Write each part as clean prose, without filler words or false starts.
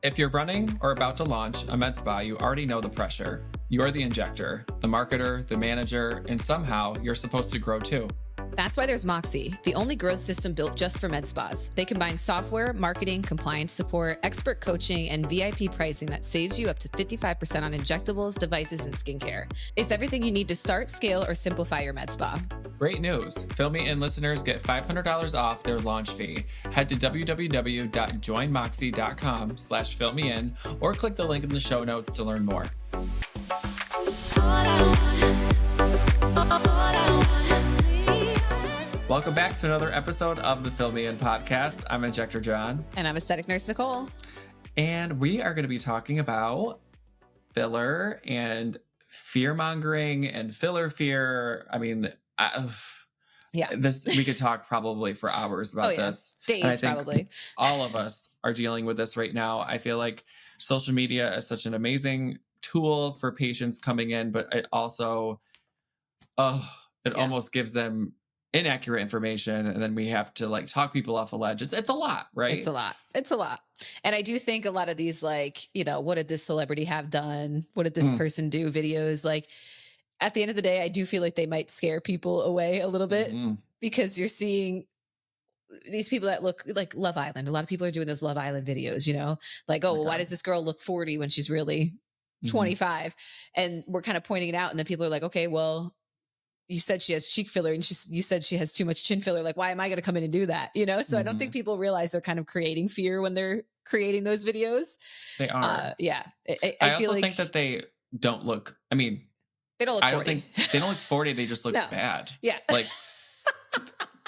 If you're running or about to launch a med spa, you already know the pressure. You're the injector, the marketer, the manager, and somehow you're supposed to grow too. That's why there's Moxie, the only growth system built just for med spas. They combine software, marketing, compliance support, expert coaching, and VIP pricing that saves you up to 55% on injectables, devices, and skincare. It's everything you need to start, scale, or simplify your med spa. Great news. Fill Me In listeners get $500 off their launch fee. Head to www.joinmoxie.com/fillmein or click the link in the show notes to learn more. Welcome back to another episode of the Fill Me In podcast. I'm Injector John. And I'm aesthetic nurse Nicole. And we are going to be talking about filler and fearmongering and filler fear. I mean, we could talk probably for hours about this. Days, probably. All of us are dealing with this right now. I feel like social media is such an amazing tool for patients coming in, but it also, almost gives them inaccurate information, and then we have to like talk people off a ledge. It's a lot, right? It's a lot. And I do think a lot of these, like, what did this celebrity have done? What did this person do? Videos, like, at the end of the day, I do feel like they might scare people away a little bit because you're seeing these people that look like Love Island. A lot of people are doing those Love Island videos, like, why does this girl look 40 when she's really 25? And we're kind of pointing it out. And then people are like, okay, well, you said she has cheek filler and you said she has too much chin filler. Like, why am I going to come in and do that? So I don't think people realize they're kind of creating fear when they're creating those videos. They are. I also think that they don't look, they don't look 40. I don't think they don't look 40. They just look bad. Yeah. Like,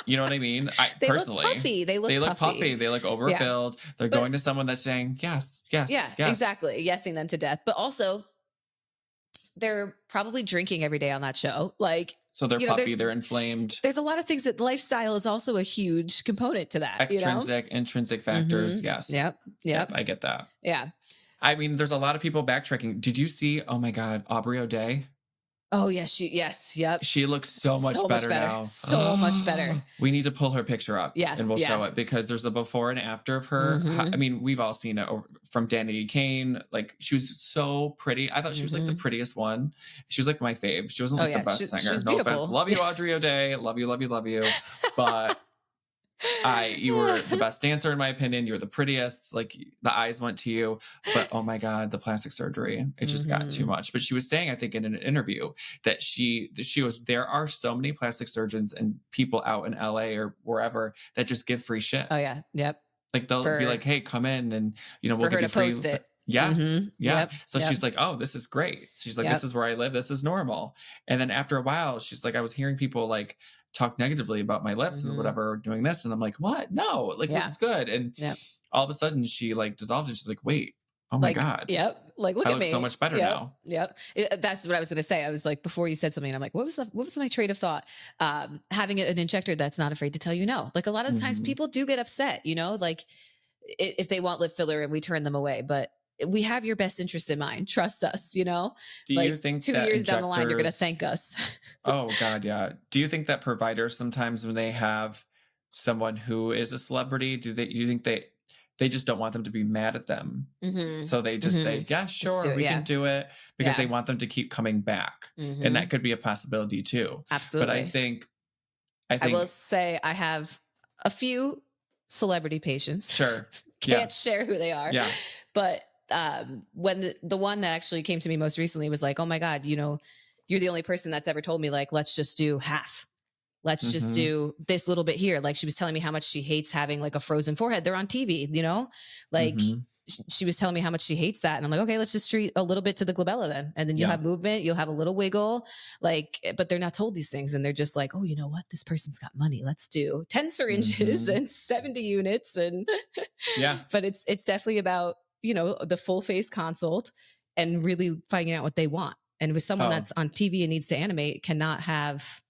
you know what I mean? They personally, look puffy. They look puffy. They look overfilled. They're going to someone that's saying, yes. Yeah, exactly. Yesing them to death. But also, they're probably drinking every day on that show. Like, so they're puffy, they're inflamed. There's a lot of things that lifestyle is also a huge component to that. Intrinsic factors. Yes. Yep. I get that. Yeah. There's a lot of people backtracking. Did you see, oh my God, Aubrey O'Day? Oh, yes. Yep. She looks so much better now. So much better. We need to pull her picture up and we'll show it because there's a before and after of her. We've all seen it from Danity Kane. Like, she was so pretty. I thought she was like the prettiest one. She was like my fave. She wasn't like the best singer. She's no beautiful. offense. Love you, Audrey O'Day. Love you. But you were the best dancer in my opinion. You were the prettiest. Like, the eyes went to you. But oh my God, the plastic surgery, it just got too much. But she was saying, I think in an interview, that she goes, there are so many plastic surgeons and people out in LA or wherever that just give free shit. Oh yeah. Yep. Like, they'll be like, hey, come in and we'll for give her you to free post it. Yes. Yeah. Yep. So she's like, oh, this is great. She's like, this is where I live. This is normal. And then after a while, she's like, I was hearing people like talk negatively about my lips and whatever doing this. And I'm like, what? No, like, looks good. And all of a sudden she like dissolved and she's like, wait, oh my God. Yep. Like, look at me. So much better now. Yep. That's what I was going to say. I was like, before you said something, I'm like, what was my train of thought? Having an injector that's not afraid to tell you no. Like, a lot of the times people do get upset, like if they want lip filler and we turn them away, but we have your best interest in mind. Trust us, Do you think 2 years down the line, you're going to thank us? Oh God. Yeah. Do you think that providers sometimes when they have someone who is a celebrity, do you think they just don't want them to be mad at them? So they just say, yeah, sure, we can do it because they want them to keep coming back. And that could be a possibility too. Absolutely. But I think I will say I have a few celebrity patients. Sure. Can't share who they are. Yeah. But when the one that actually came to me most recently was like, oh my God, you're the only person that's ever told me, like, let's just do half. Let's just do this little bit here. Like, she was telling me how much she hates having like a frozen forehead. They're on TV, like she was telling me how much she hates that. And I'm like, okay, let's just treat a little bit to the glabella then. And then you'll have movement, you'll have a little wiggle, like, but they're not told these things. And they're just like, oh, you know what? This person's got money. Let's do 10 syringes and 70 units. And but it's definitely about, the full face consult and really finding out what they want. And with someone that's on TV and needs to animate cannot have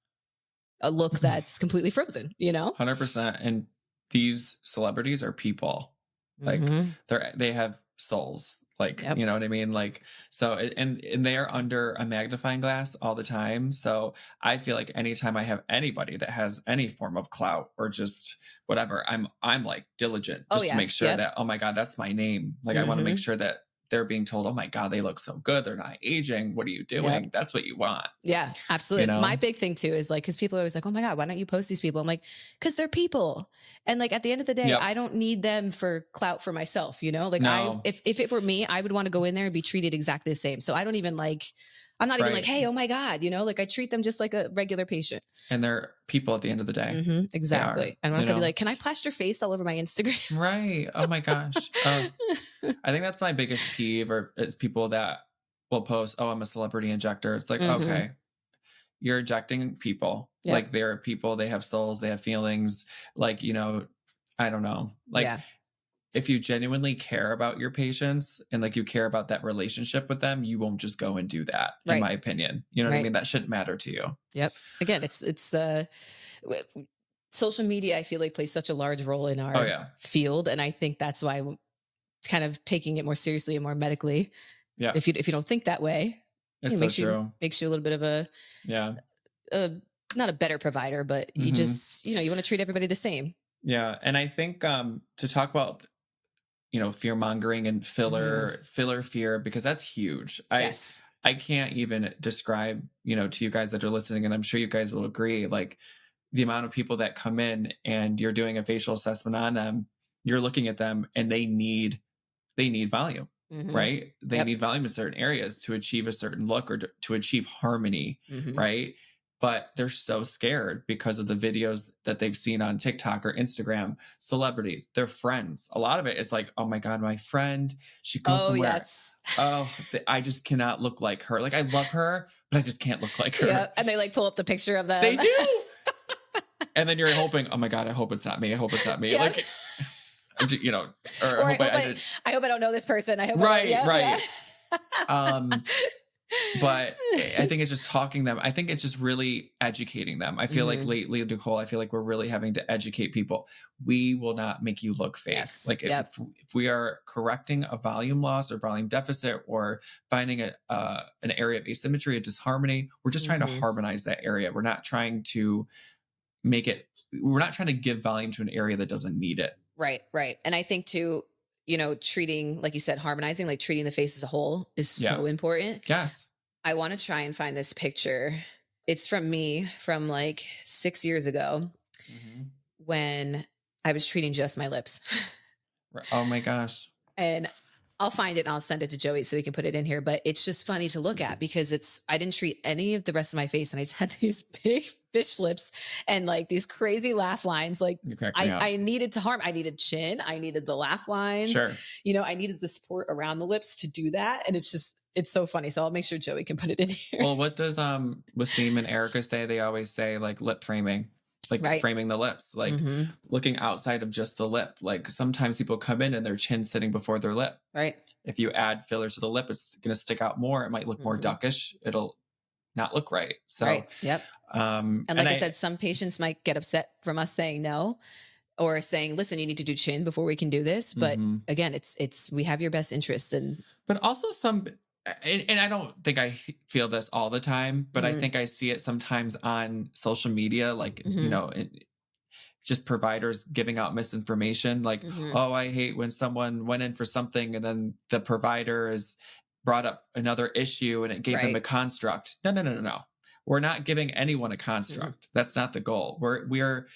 a look that's completely frozen, 100%. And these celebrities are people. Like Mm-hmm. they have souls. Like, Yep. you know what I mean? Like, so, and they are under a magnifying glass all the time. So I feel like anytime I have anybody that has any form of clout or just whatever, I'm like diligent Oh just to yeah. make sure Yep. that, oh my God, that's my name. Like, I want to make Mm-hmm. sure that they're being told, oh my God, they look so good. They're not aging. What are you Yep. doing? That's what you want, Yeah, you absolutely. My know? big thing too is like, because people are always like, oh my God, why don't you post these people? I'm like, because they're people. And like at the end of the day, Yep. I don't need them for clout for myself, you know? Like No. if it were me, I would want to go in there and be treated exactly the same. So I don't even like, I'm not even like, Right. hey, oh my God, you know, like I treat them just like a regular patient. And they're people at the end of the day. They are, Exactly. And I'm you not gonna be know? like, can I plaster face all over my Instagram? Right. Oh my gosh. I think that's my biggest peeve, or it's people that will post, "Oh, I'm a celebrity injector." It's like, hmm okay, you're injecting people. Yep. Like they're people, they have souls, they have feelings. Like, I don't know. Like Yeah. if you genuinely care about your patients and like you care about that relationship with them, you won't just go and do that, in Right. my opinion. You know what I Right. mean? That shouldn't matter to you. Yep. Again, w- social media, I feel like plays such a large role in Oh our yeah. field. And I think that's why kind of taking it more seriously and more medically. Yeah. If you don't think that way, It's it so true. makes you a little bit of Yeah. a not a better provider, but you hmm just you want to treat everybody the same. Yeah. And I think to talk about fear mongering and hmm filler fear, because that's huge. Yes. I can't even describe, to you guys that are listening, and I'm sure you guys will agree, like the amount of people that come in and you're doing a facial assessment on them, you're looking at them and they need volume, hmm right? They Yep. need volume in certain areas to achieve a certain look or to achieve harmony, hmm right? But they're so scared because of the videos that they've seen on TikTok or Instagram, celebrities, their friends. A lot of it is like, oh my God, my friend, she goes Oh somewhere. yes. Oh, I just cannot look like her. Like I love her, but I just can't look like Yeah. her. And they like pull up the picture of They them. do. And then you're hoping, oh my God, I hope it's not me. I hope it's not me. Yep. Like, or I Or hope I did. I hope I don't know this person. I hope I don't. Right, Yeah. Yeah. right. Um, but I think it's just talking them. I think it's just really educating them. I feel like hmm lately, Nicole, I feel like we're really having to educate people. We will not make you look fake. Yes. Like Yep. if we are correcting a volume loss or volume deficit or finding an area of asymmetry, a disharmony, we're just trying to hmm harmonize that area. We're not trying to make it. We're not trying to give volume to an area that doesn't need it. Right, right. And I think too, treating, like you said, harmonizing, like treating the face as a whole is Yeah. so important. Yes. I want to try and find this picture. It's from me from like 6 years ago Mhm. when I was treating just my lips. Oh my gosh. And I'll find it and I'll send it to Joey so we can put it in here. But it's just funny to look at because I didn't treat any of the rest of my face and I just had these big fish lips and like these crazy laugh lines. Like You crack me up. I needed to harm. I needed chin. I needed the laugh lines. Sure. I needed the support around the lips to do that. And it's so funny. So I'll make sure Joey can put it in here. Well, what does Wasim and Erica say? They always say like lip framing, like Right. framing the lips, like looking outside of just the lip. Like sometimes people come in and their chin sitting before their lip. Right. If you add filler to the lip, it's going to stick out more. It might look more duckish. It'll not look right. So, right. Yep. And like I said, some patients might get upset from us saying no or saying, listen, you need to do chin before we can do this. But again, we have your best interest and but also and I don't think I feel this all the time, but I think I see it sometimes on social media, like, just providers giving out misinformation. Like, oh, I hate when someone went in for something and then the provider is brought up another issue and it gave them a construct. No. We're not giving anyone a construct. That's not the goal. We're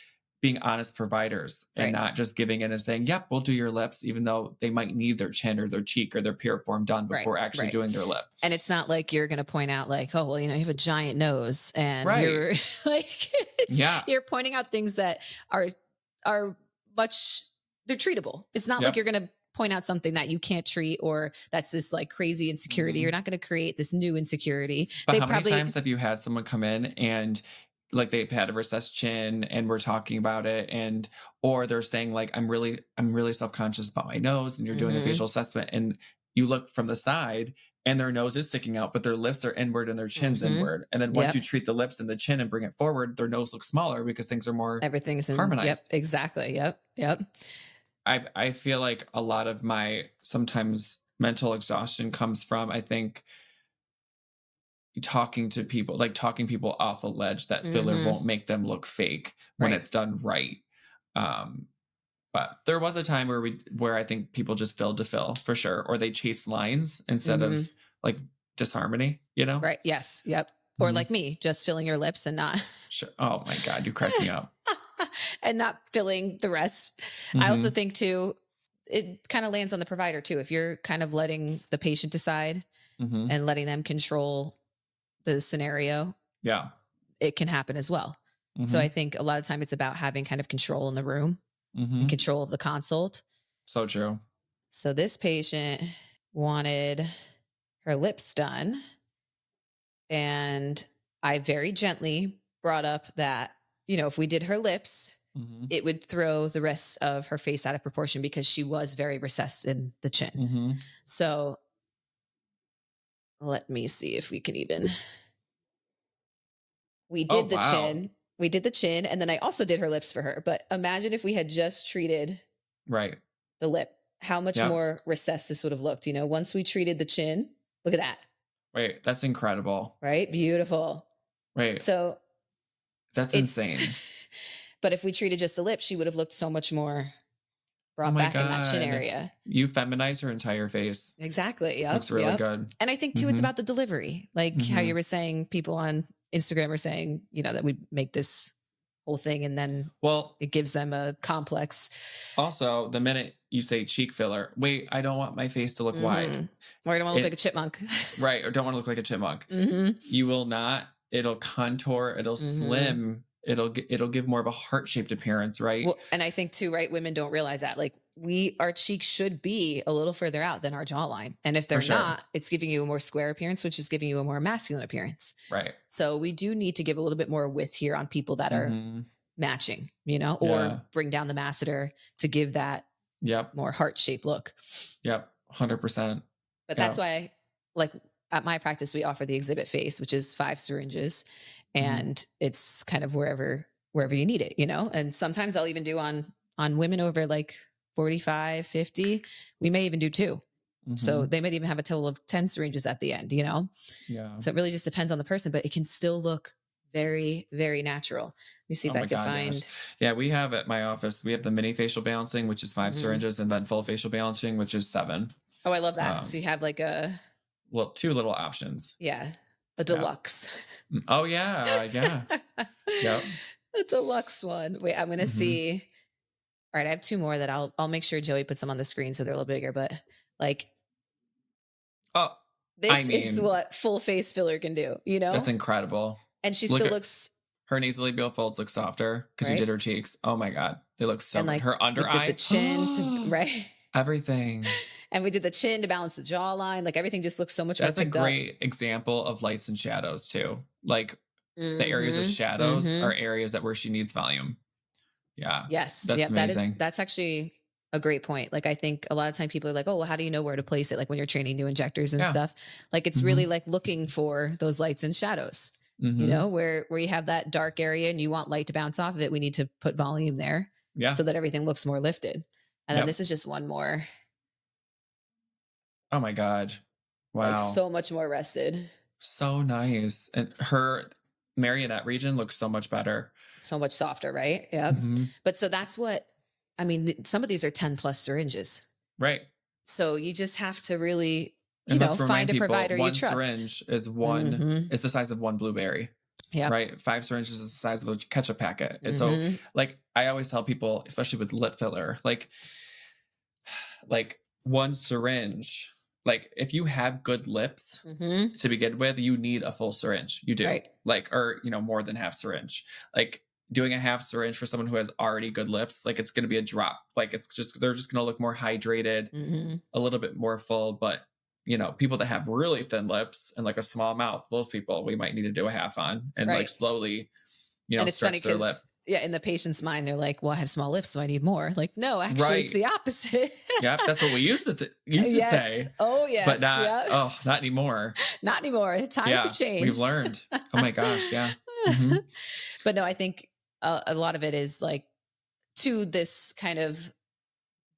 being honest providers and not just giving in and saying, yep, we'll do your lips, even though they might need their chin or their cheek or their piriform done before actually doing their lip. And it's not like you're going to point out like, oh, well, you have a giant nose and you're like, you're pointing out things that are they're treatable. It's not like you're going to point out something that you can't treat or that's this like crazy insecurity. You're not going to create this new insecurity. But how many times have you had someone come in and like they've had a recessed chin and we're talking about it or they're saying like, I'm really self-conscious about my nose and you're doing a facial assessment and you look from the side and their nose is sticking out, but their lips are inward and their chin's inward. And then once you treat the lips and the chin and bring it forward, their nose looks smaller because things are more everything's harmonized. Yep. Exactly. Yep. I feel like a lot of my sometimes mental exhaustion comes from, I think, talking people off a ledge that filler Mm-hmm. won't make them look fake when Right. it's done right. Um, but there was a time where I think people just filled to fill for sure, or they chase lines instead Mm-hmm. of like disharmony, you know? Right. Yes. Yep. Or Mhm. like me, just filling your lips and not Sure. Oh my God, you crack me up. and not filling the rest. I also Hmm. think too, it kind of lands on the provider too. If you're kind of letting the patient decide Hmm. and letting them control the scenario, Yeah. it can happen as well. So I Hmm. think a lot of time it's about having kind of control in the room and Hmm. control of the consult. So true. So this patient wanted her lips done, and I very gently brought up that, if we did her lips, Hmm. it would throw the rest of her face out of proportion because she was very recessed in the chin. Hmm. So let me see if we can even. We Oh did the wow. chin. We did the chin, and then I also did her lips for her. But imagine if we had just treated Right. the lip, how much Yep. more recessed this would have looked. Once we treated the chin, look at that, Wait, that's incredible. right? Beautiful. Wait, So that's insane. it's, but if we treated just the lip, she would have looked so much more Oh brought my back in that chin God. area. You feminize her entire face. Exactly. Yep. Looks really Yep. good. And I think too, it's Hmm. about the delivery, like how you Hmm. were saying. People on Instagram are saying, that we make this whole thing, and then Well, it gives them a complex. also, the minute you say cheek filler, wait, I don't want my face to look wide. Mm-hmm. Or I don't want to look like a It chipmunk. right, or don't want to look like a chipmunk. Mm-hmm. You will not. It'll contour. It'll Mm-hmm. slim. It'll give more of a heart shaped appearance, right? Well, and I think too, right? Women don't realize that. Like our cheeks should be a little further out than our jawline. And if For they're sure. not, it's giving you a more square appearance, which is giving you a more masculine appearance. Right. So we do need to give a little bit more width here on people that are Hmm. matching, or Yeah. bring down the masseter to give that Yep. more heart shaped look. Yep. 100%. But that's Yep. why, like at my practice, we offer the exhibit face, which is 5 syringes, Hmm. and it's kind of wherever you need it, And sometimes I'll even do on women over like 45, 50. We may even do 2. So Hmm. they might even have a total of 10 syringes at the end. Yeah. So it really just depends on the person, but it can still look very, very natural. Let me see Oh if I my could God, yes. find. Yeah, we have at my office, we have the mini facial balancing, which is 5 Mhm. syringes, and then full facial balancing, which is 7. Oh, I love that. So Um, you have like well, 2 little options. a Yeah. deluxe. Oh yeah, yeah. Yep. A deluxe one. Wait, I'm gonna Hmm. see. All right, I have 2 more that I'll make sure Joey puts them on the screen so they're a little bigger. But like Oh, I this is mean, what full face filler can do, that's incredible. And she Look still at looks her nasolabial folds look softer because you right. did her cheeks. Oh my God, they look so And good. like Her we under did the eye, chin to right. everything. And we did the chin to balance the jawline. Like everything just looks so much more That's a picked up. great example of lights and shadows too. Like the areas of Mm-hmm. shadows Mm-hmm. are areas that where she needs volume. Yeah, Yes. that's Yep. amazing. That's actually a great point. Like I think a lot of time people are like, oh, well, how do you know where to place it? Like when you're training new injectors and Yeah. stuff. Like it's Hmm. really like looking for those lights and shadows. Hmm. Where you have that dark area and you want light to bounce off of it, we need to put volume there Yeah. so that everything looks more lifted. And then Yep. this is just one more, Oh my God. like Wow. so much more rested, So nice. And her marionette region looks so much better. so much softer, right? Yeah. Hmm. But so that's what I mean. Some of these are 10 plus syringes. Right. So you just have to really, And let's find remind a people, provider you one trust. syringe is Mm-hmm. the size of one blueberry, Yep. right? 5 syringes is the size of a ketchup packet. And so, Mm-hmm. like, I always tell people, especially with lip filler, like one syringe, like if you have good lips Mm-hmm. to begin with, you need a full syringe. You do. Right. Like, or, more than half syringe. Like, doing a half syringe for someone who has already good lips, like it's going to be a drop. Like they're just going to look more hydrated, Mm-hmm. a little bit more full. But people that have really thin lips and like a small mouth, those people we might need to do a half on and like Right. slowly, And it's funny stretch their lip. because in the patient's mind, they're like, well, I have small lips, so I need more. Like, no, actually it's Right. the opposite. Yep. That's what we used to Yes. say, Oh but yes. not, Yeah. oh, not anymore. Not anymore. Times have Yeah. We've changed. learned. Oh my gosh. Yeah. Hmm. But no, I think a lot of it is like to this kind of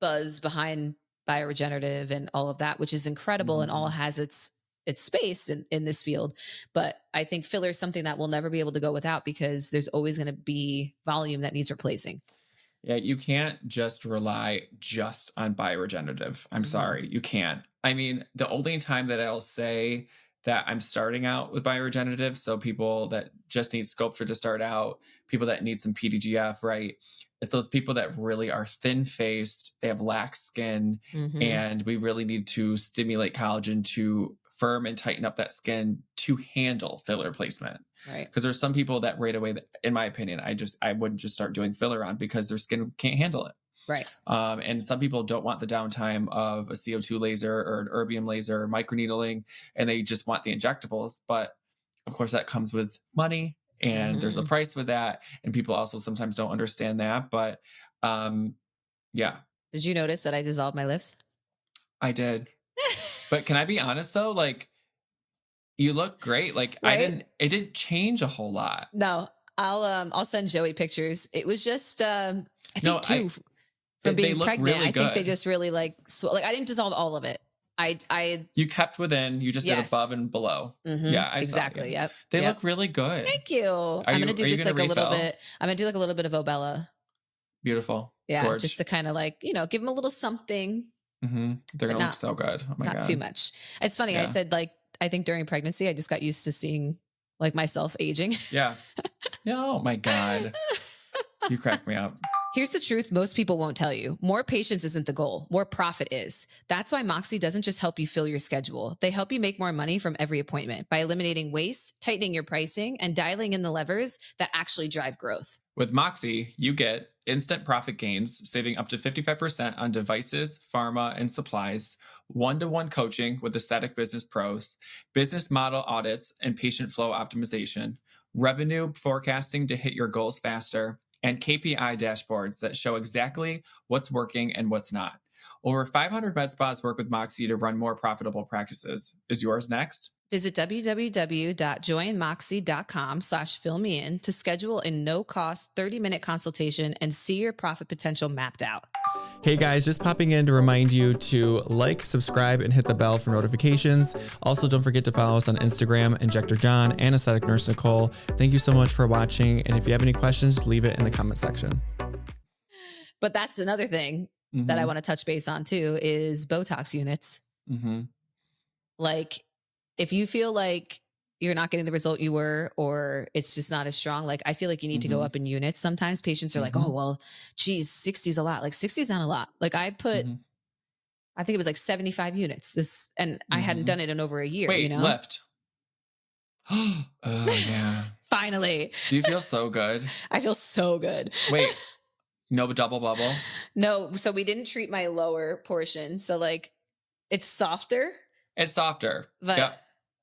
buzz behind Bio-Regenerative and all of that, which is incredible and all has its space in this field. But I think filler is something that we'll never be able to go without because there's always going to be volume that needs replacing. Yeah, you can't just rely just on Bio-Regenerative. I'm sorry, you can't. I mean, the only time that I'll say that I'm starting out with Bio-Regenerative, so people that just need Sculpture to start out, people that need some PDGF, right? It's those people that really are thin-faced, they have lax skin, and we really need to stimulate collagen to firm and tighten up that skin to handle filler placement. Right. Because there's some people that right away, in my opinion, I wouldn't just start doing filler on because their skin can't handle it. Right. And some people don't want the downtime of a CO2 laser or an erbium laser or microneedling, and they just want the injectables. But of course, that comes with money, and there's a price with that. And people also sometimes don't understand that. But yeah. Did you notice that I dissolved my lips? I did. But can I be honest though? Like, you look great. Like right? it didn't change a whole lot. No, I'll send Joey pictures. It was just, I think from being pregnant, really I think they just really like I didn't dissolve all of it. You kept within, you just did above and below. Yeah, exactly. Yep. They look really good. Thank you. I'm going to do just like a little bit. I'm going to do like a little bit of Obella. Beautiful. Yeah. Gorge. Just to kind of like, give them a little something. They're going to look so good. Oh my God. Not too much. It's funny. I said like, I think during pregnancy, I just got used to seeing like myself aging. Yeah. Oh my God. You crack me up. Here's the truth most people won't tell you. More patience isn't the goal. More profit is. That's why Moxie doesn't just help you fill your schedule. They help you make more money from every appointment by eliminating waste, tightening your pricing, and dialing in the levers that actually drive growth. With Moxie, you get instant profit gains, saving up to 55% on devices, pharma, and supplies, one-to-one coaching with aesthetic business pros, business model audits and patient flow optimization, revenue forecasting to hit your goals faster, and KPI dashboards that show exactly what's working and what's not. Over 500 med spas work with Moxie to run more profitable practices. Is yours next? Visit www.joinmoxie.com/fillmein to schedule a no-cost 30-minute consultation and see your profit potential mapped out. Hey guys, just popping in to remind you to like, subscribe, and hit the bell for notifications. Also, don't forget to follow us on Instagram, Injector John and Aesthetic Nurse Nicole. Thank you so much for watching. And if you have any questions, leave it in the comment section. But that's another thing that I want to touch base on too is Botox units. Like, if you feel like you're not getting the result you were, or it's just not as strong, like I feel like you need to go up in units. Sometimes patients are like, oh, well, geez, 60 is a lot. Like 60 is not a lot. Like I put, I think it was like 75 units and I hadn't done it in over a year. Wait, left. Oh yeah. Finally. Do you feel so good? I feel so good. Wait, no double bubble? No. So we didn't treat my lower portion. So like it's softer. It's softer. But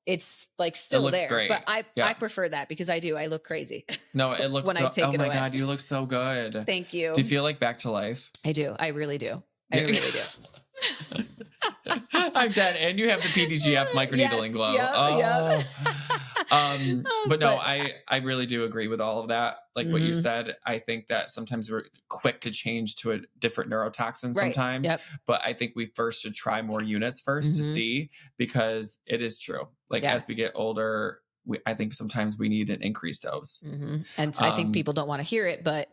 it's like still looks there. great. But I prefer that because I look crazy. No, it looks when I take it away. Oh my God, you look so good. Thank you. Do you feel like back to life? I do. I really do. I really do. I'm dead. And you have the PDGF microneedling glow. But no, I really do agree with all of that. Like what you said, I think that sometimes we're quick to change to a different neurotoxin sometimes. But I think we first should try more units first to see, because it is true. Like as we get older, I think sometimes we need an increased dose. And I think people don't want to hear it, but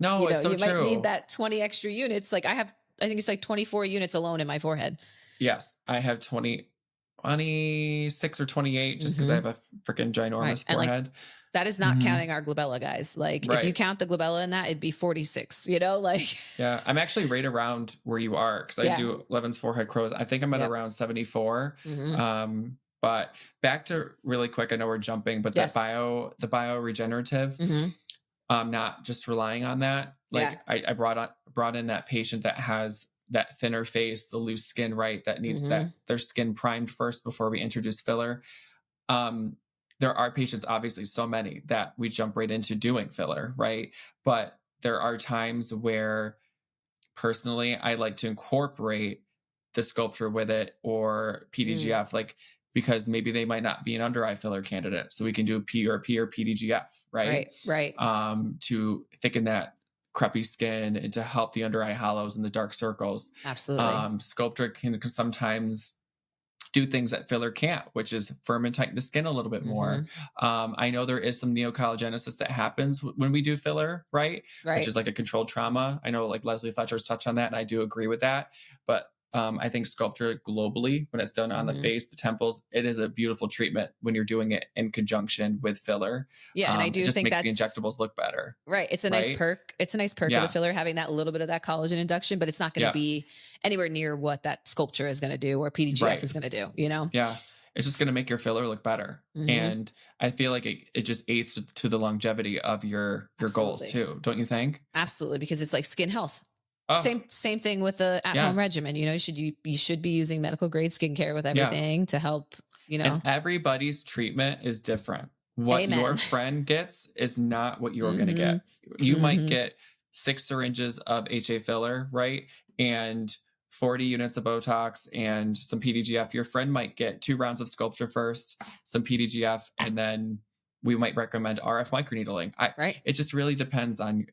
no, it's so you true. might need that 20 extra units. Like I think it's like 24 units alone in my forehead. Yes, I have 26 or 28 just because I have a freaking ginormous forehead. Like, that is not counting our glabella, guys. Like if you count the glabella in that, it'd be 46, like. Yeah, I'm actually right around where you are because I do Levin's forehead crows. I think I'm at around 74. But back to really quick, I know we're jumping, but the Bio-Regenerative, not just relying on that. Like I brought in that patient that has that thinner face, the loose skin, right? That needs their skin primed first before we introduce filler. There are patients, obviously so many, that we jump right into doing filler, right? But there are times where personally I like to incorporate the Sculpture with it or PDGF, like because maybe they might not be an under eye filler candidate. So we can do PRP or PDGF, right? Right. To thicken that crepey skin and to help the under eye hollows and the dark circles. Absolutely. Sculpture can sometimes do things that filler can't, which is firm and tighten the skin a little bit more. I know there is some neocollagenesis that happens when we do filler, right? Which is like a controlled trauma. I know like Leslie Fletcher's touched on that, and I do agree with that. But I think sculpture globally, when it's done on the face, the temples, it is a beautiful treatment when you're doing it in conjunction with filler. Yeah, and I do it just think makes that's the injectables look better. Right. It's a nice perk. It's a nice perk of the filler, having that little bit of that collagen induction, but it's not going to be anywhere near what that sculpture is going to do or PDGF is going to do, you know? Yeah. It's just going to make your filler look better. And I feel like it just aids to the longevity of your goals too. Don't you think? Absolutely. Because it's like skin health. Oh, Same thing with the at-home regimen. You know, you should be using medical grade skincare with everything to help, you know. And everybody's treatment is different. What your friend gets is not what you're going to get. You might get 6 syringes of HA filler, right? And 40 units of Botox and some PDGF. Your friend might get 2 rounds of sculpture first, some PDGF, and then we might recommend RF microneedling. It just really depends on,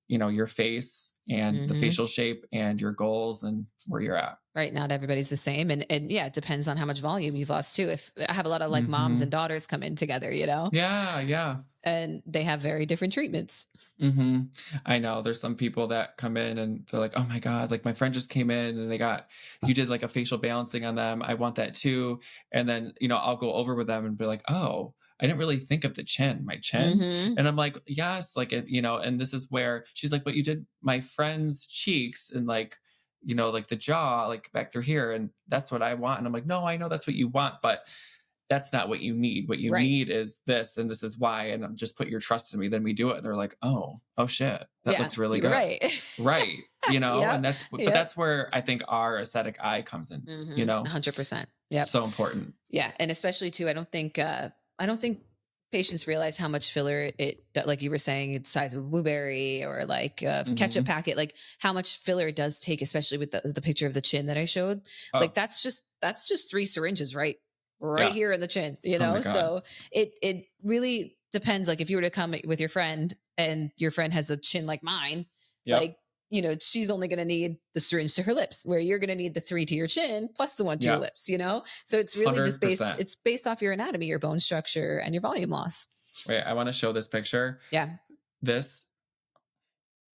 you know, your face and the facial shape and your goals and where you're at. Right. Not everybody's the same. And yeah, it depends on how much volume you've lost too. If I have a lot of like moms and daughters come in together, you know? Yeah. Yeah. And they have very different treatments. I know there's some people that come in and they're like, oh my God, like my friend just came in and you did like a facial balancing on them. I want that too. And then, you know, I'll go over with them and be like, oh, I didn't really think of my chin. And I'm like, yes, like, you know, and this is where she's like, but you did my friend's cheeks and like, you know, like the jaw, like back through here. And that's what I want. And I'm like, no, I know that's what you want, but that's not what you need. What you need is this, and this is why. And just put your trust in me. Then we do it. And they're like, oh shit, that looks really good. Right. You know, and that's where I think our aesthetic eye comes in, you know, 100%. Yeah. So important. Yeah. And especially too, I don't think patients realize how much filler like you were saying, it's the size of a blueberry or like a ketchup packet, like how much filler it does take, especially with the picture of the chin that I showed. Like that's just 3 syringes, right here in the chin, you know? So it really depends. Like if you were to come with your friend and your friend has a chin like mine, like, you know, she's only going to need the syringe to her lips, where you're going to need the 3 to your chin plus the 1 to your lips, you know? So it's really 100%. just based off your anatomy, your bone structure, and your volume loss. Wait, I want to show this picture. Yeah. This.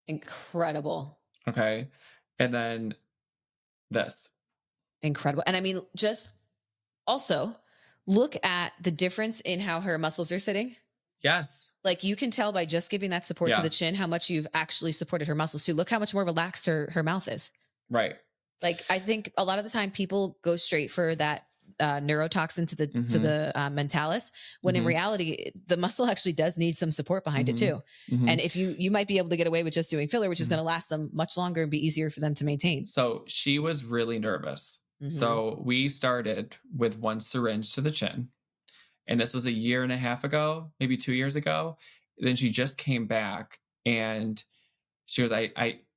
Incredible. Okay. And then this. Incredible. And I mean, just also look at the difference in how her muscles are sitting. Yes. Like you can tell by just giving that support to the chin, how much you've actually supported her muscles too. Look how much more relaxed her mouth is. Right. Like I think a lot of the time people go straight for that neurotoxin to the mentalis, when in reality, the muscle actually does need some support behind it too. And if you might be able to get away with just doing filler, which is going to last them much longer and be easier for them to maintain. So she was really nervous. So we started with 1 syringe to the chin. And this was a year and a half ago, maybe 2 years ago. Then she just came back and she goes,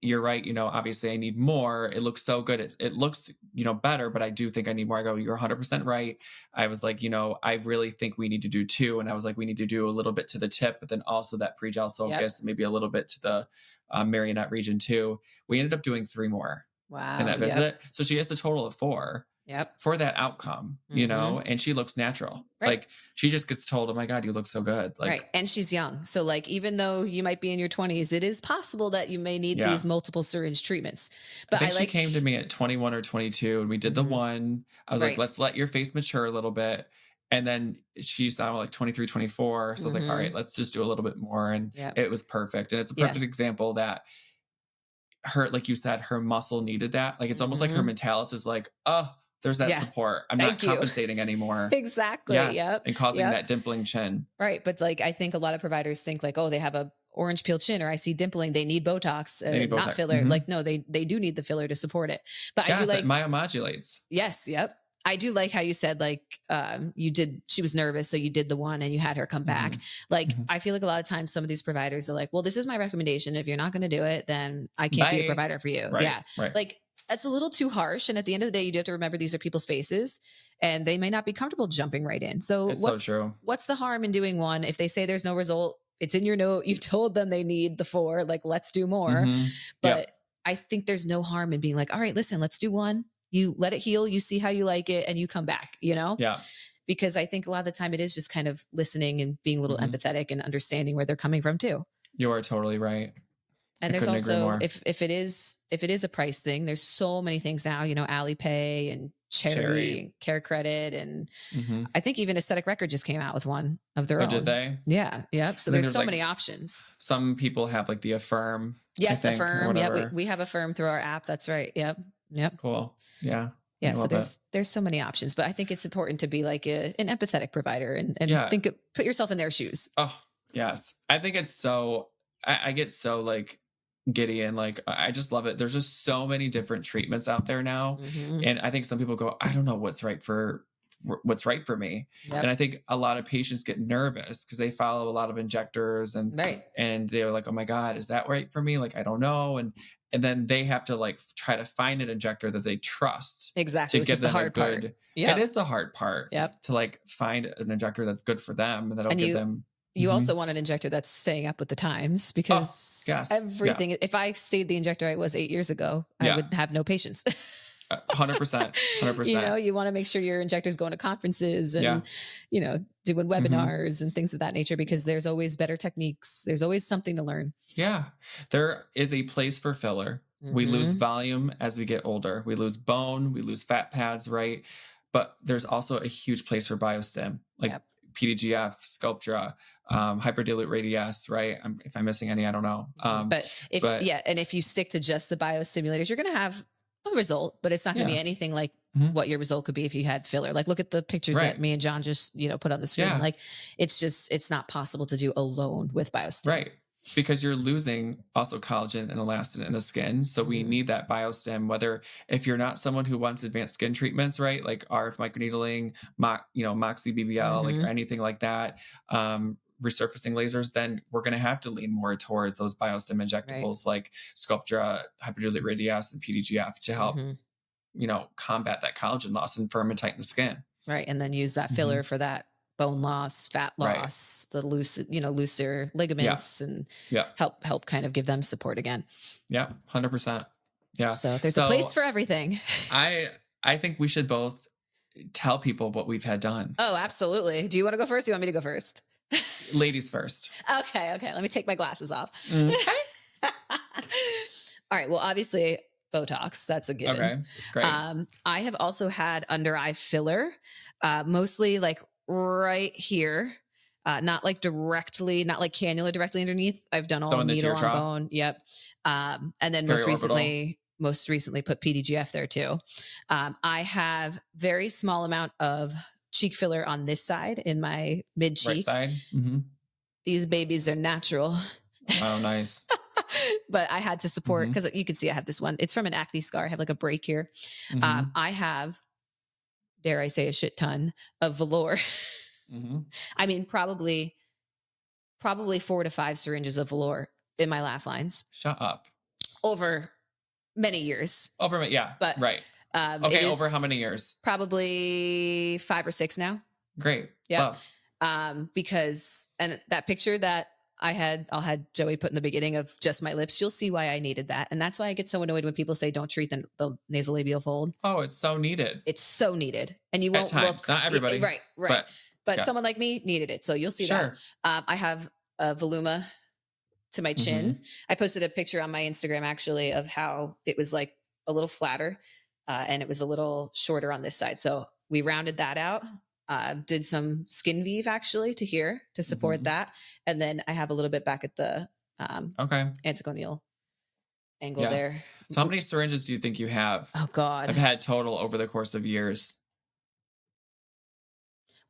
you're right. You know, obviously I need more. It looks so good. It looks, you know, better, but I do think I need more. I go, you're 100% right. I was like, you know, I really think we need to do 2. And I was like, we need to do a little bit to the tip, but then also that pre-gel sulcus, maybe a little bit to the marionette region too. We ended up doing 3 more in that visit. So she has a total of 4. For that outcome, you know, and she looks natural. Like she just gets told, oh my God, you look so good. Like, And she's young. So like, even though you might be in your 20s, it is possible that you may need these multiple syringe treatments. But I think she came to me at 21 or 22 and we did the 1. I was like, let's let your face mature a little bit. And then she's now like 23, 24. So I was like, all right, let's just do a little bit more. And it was perfect. And it's a perfect example that her, like you said, her muscle needed that. Like, it's almost like her mentalis is like, oh, there's that support. I'm not compensating anymore. Exactly. Yes. And causing that dimpling chin. Right. But like, I think a lot of providers think like, oh, they have a orange peel chin, or I see dimpling, they need Botox, not filler. Like, no, they do need the filler to support it. But I do like, it myomodulates. Yes. Yep. I do like how you said, like, she was nervous. So you did the 1 and you had her come back. Like, I feel like a lot of times some of these providers are like, well, this is my recommendation. If you're not going to do it, then I can't be a provider for you. Right. Like, that's a little too harsh. And at the end of the day, you do have to remember these are people's faces and they may not be comfortable jumping right in. So it's so true. What's the harm in doing 1? If they say there's no result, It's in your note. You've told them they need the 4, like, let's do more. Mhm. But Yep. I think there's no harm in being like, all right, listen, let's do 1. You let it heal. You see how you like it and you come back, Yeah. because I think a lot of the time it is just kind of listening and being a little Mhm. empathetic and understanding where they're coming from too. You are totally right. I And there's couldn't agree also, more. if it is a price thing, there's so many things now, Alipay and Cherry and Care Credit. And Mhm. I think even Aesthetic Record just came out with one of their Oh, own. did they? Yeah. Yep. So And then there's there's, so like, many options. Some people have like the Affirm. Yes, I think, or Affirm. Yeah, whatever. we have Affirm through our app. That's right. Yep. Yep. Cool. Yeah. Yeah. I So love it. there's so many options, but I think it's important to be like an empathetic provider and Yeah. put yourself in their shoes. Oh, yes. I think it's so, I get so like giddy and like, I just love it. There's just so many different treatments out there now. Mhm. And I think some people go, I don't know what's right for me. Yep. And I think a lot of patients get nervous because they follow a lot of injectors Right. and they're like, oh my God, is that right for me? Like, I don't know. And then they have to like try to find an injector that they trust. Exactly. To Which give is the them a hard part. good, Yep. it is the hard part. Yep. To like find an injector that's good for them and that'll And give them. You Mhm. also want an injector that's staying up with the times, because yes. everything, if I stayed the injector I was 8 years ago, I Yeah. would have no patience. 100%. 100%. You want to make sure your injector's going to conferences and, Yeah. doing webinars and things of that nature, because there's always better techniques. There's always something to learn. Yeah. There is a place for filler. We lose Mhm. volume as we get older. We lose bone, we lose fat pads, right? But there's also a huge place for biostim, like Yep. PDGF, Sculptra, hyperdilute radius, right? If I'm missing any, I don't know. But if you stick to just the biostimulators, you're going to have a result, but it's not going to be anything like Mhm. what your result could be if you had filler. Like, look at the pictures that Right. me and John just, put on the screen. Yeah. Like, it's not possible to do alone with biostim. Right. Because you're losing also collagen and elastin in the skin. So we Mhm. need that biostim, whether if you're not someone who wants advanced skin treatments, right? Like RF microneedling, Moxie BBL, like, or anything like that, resurfacing lasers, then we're going to have to lean more towards those biostim injectables like Sculptra, hyperdilute radius, and PDGF to help, combat that collagen loss and firm and tighten the skin. Right. And then use that filler for that bone loss, fat loss, the looser ligaments, and help kind of give them support again. Yeah. 100%. Yeah. So there's a place for everything. I think we should both tell people what we've had done. Oh, absolutely. Do you want to go first? Do you want me to go first? Ladies first. Okay. Let me take my glasses off. Mm. All right. Well, obviously Botox, that's a given. Okay, great. I have also had under eye filler, mostly like right here. Not like cannula directly underneath. I've done all needle on bone. Yep. And then most recently put PDGF there too. I have very small amount of cheek filler on this side in my mid cheek. Right side. Mm-hmm. These babies are natural. Oh, nice. But I had to support, because you can see I have this one. It's from an acne scar. I have like a break here. Mm-hmm. I have, dare I say, a shit ton of velour. Mm-hmm. I mean, probably 4 to 5 syringes of velour in my laugh lines. Shut up. Over many years. Yeah. But right. Okay. Over how many years? Probably 5 or 6 now. Great. Yeah. Because, and that picture that I'll had Joey put in the beginning of just my lips, you'll see why I needed that. And that's why I get so annoyed when people say don't treat the nasolabial fold. Oh, it's so needed. It's so needed. And you won't look. Not everybody. Right. But yes. Someone like me needed it. So you'll see that. I have a voluma to my chin. I posted a picture on my Instagram actually of how it was like a little flatter and it was a little shorter on this side. So we rounded that out. Did some skin weave actually to here to support that. And then I have a little bit back at the anticonial angle there. So how many syringes do you think you have? Oh God. I've had total over the course of years.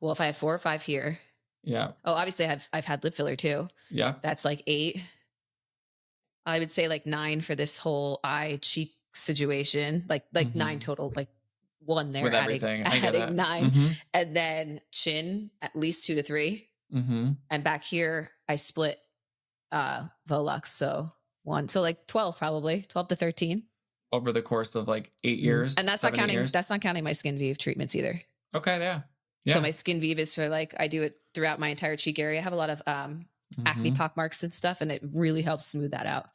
Well, if I have 4 or 5 here. Yeah. Oh, obviously I've had lip filler too. Yeah. That's like 8. I would say like 9 for this whole eye cheek situation. Like 9 total, like 1 there. With everything. Adding 9. And then chin, at least 2 to 3. And back here, I split Volux. So 1. So like 12 probably. 12 to 13. Over the course of like 8 years. And that's not counting my skin weave treatments either. Okay, yeah. So my skin weave is for like, I do it throughout my entire cheek area. I have a lot of acne pock marks and stuff, and it really helps smooth that out.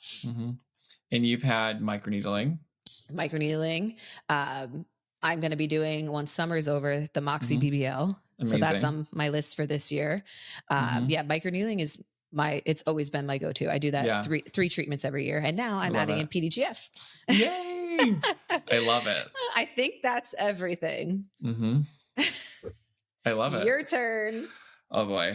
And you've had microneedling. I'm going to be doing, once summer's over, the Moxie BBL. Amazing. So that's on my list for this year. Yeah, microneedling is it's always been my go-to. I do that three treatments every year. And now I'm adding in PDGF. Yay. I love it. I think that's everything. I love it. Your turn. Oh boy.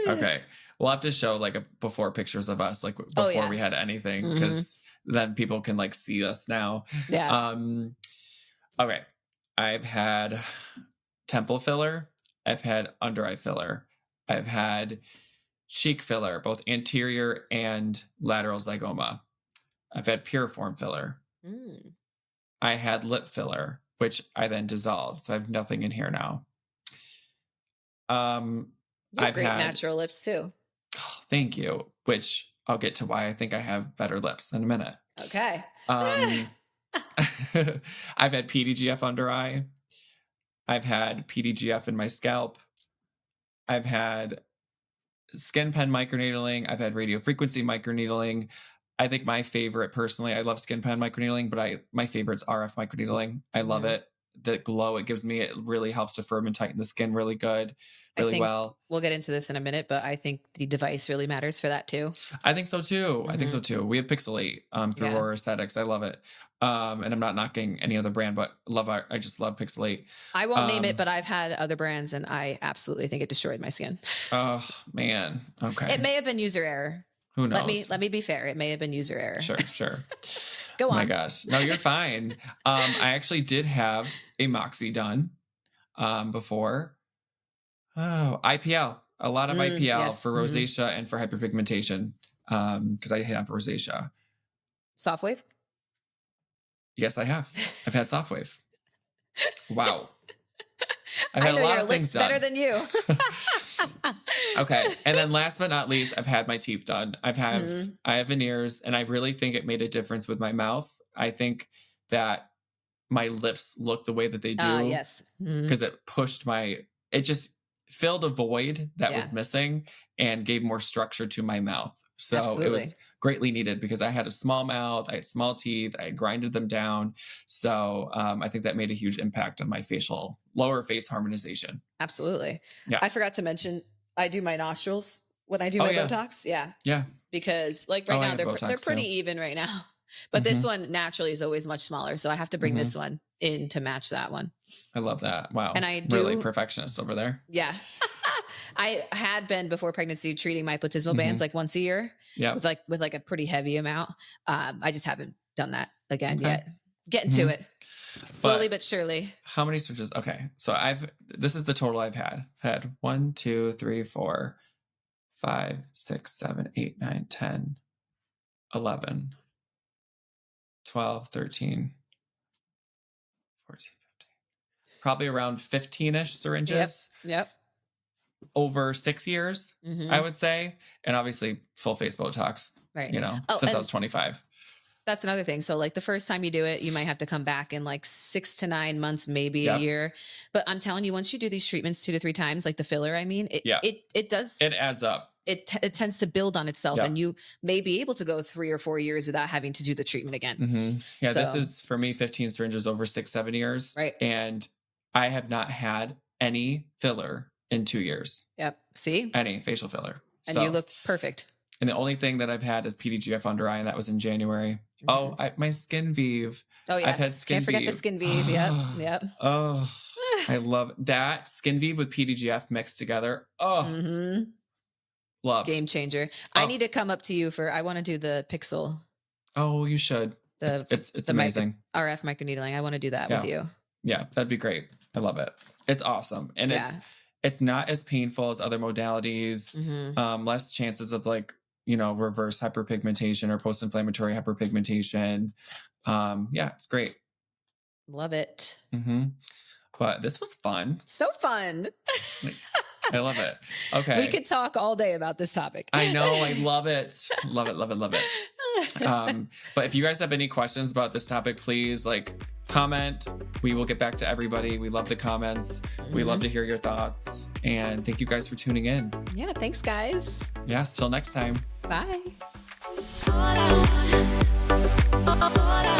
Okay. We'll have to show like before pictures of us, like before we had anything, because then people can like see us now. Yeah. Okay. I've had temple filler. I've had under eye filler. I've had cheek filler, both anterior and lateral zygoma. I've had piriform filler. I had lip filler, which I then dissolved. So I have nothing in here now. You have great natural lips too. Oh, thank you. Which I'll get to why I think I have better lips in a minute. Okay. I've had PDGF under eye. I've had PDGF in my scalp. I've had skin pen microneedling. I've had radio frequency microneedling. I think my favorite, personally, I love skin pen microneedling, but my favorite's RF microneedling. I love it. The glow it gives me, it really helps to firm and tighten the skin really good, really well. We'll get into this in a minute, but I think the device really matters for that too. I think so too. We have Pixelate through Aura Aesthetics. I love it. And I'm not knocking any other brand, but I just love Pixelate. I won't name it, but I've had other brands and I absolutely think it destroyed my skin. Oh man. Okay. It may have been user error. Who knows? Let me be fair. It may have been user error. Sure. Go on. Oh my gosh. No, you're fine. I actually did have a Moxie done before. Oh, IPL. A lot of IPL for rosacea and for hyperpigmentation. Because I have rosacea. Soft wave? Yes, I have. I've had soft wave. Wow. I've I had know a lot your of things list done. better than you. Okay. And then last but not least, I've had my teeth done. I have veneers, and I really think it made a difference with my mouth. I think that my lips look the way that they do. Yes. Because it just filled a void that was missing and gave more structure to my mouth. So it was greatly needed because I had a small mouth, I had small teeth, I had grinded them down. So I think that made a huge impact on my lower face harmonization. Absolutely. Yeah. I forgot to mention, I do my nostrils when I do my Botox. Yeah. Yeah. Because like right now they're pretty even right now, but this one naturally is always much smaller. So I have to bring this one in to match that one. I love that. Wow. And I really perfectionist over there. Yeah. I had been before pregnancy treating my platysmal bands like once a year with like a pretty heavy amount. I just haven't done that again yet. Getting to it slowly but surely. How many switches? Okay. So this is the total I've had. I've had 1, 2, 3, 4, 5, 6, 7, 8, 9, 10, 11, 12, 13, 14, 15. Probably around 15-ish syringes. Yep. Over 6 years, I would say. And obviously full face Botox, right? Since I was 25. That's another thing. So like the first time you do it, you might have to come back in like 6 to 9 months, maybe a year. But I'm telling you, once you do these treatments 2 to 3 times, like the filler, it does. It adds up. It tends to build on itself, and you may be able to go 3 or 4 years without having to do the treatment again. Yeah, this is for me 15 syringes over 6-7 years. Right. And I have not had any filler in 2 years. Yep. See? Any facial filler. And you look perfect. And the only thing that I've had is PDGF under eye, and that was in January. My Skin Vive. Oh, yes. I've had Skin Can't forget Vive. the Skin Vive. Yep. Oh, I love that. Skin Vive with PDGF mixed together. Oh, love. Game changer. I need to come up to you I want to do the Pixel. Oh, you should. It's amazing. RF microneedling. I want to do that with you. Yeah, that'd be great. I love it. It's awesome. And it's not as painful as other modalities. Less chances of reverse hyperpigmentation or post-inflammatory hyperpigmentation. It's great. Love it. But this was fun. So fun. I love it. Okay. We could talk all day about this topic. I know. I love it. Love it. Love it. Love it. But if you guys have any questions about this topic, please comment. We will get back to everybody. We love the comments. We love to hear your thoughts. And thank you guys for tuning in. Yeah. Thanks, guys. Yes. Till next time. Bye. All I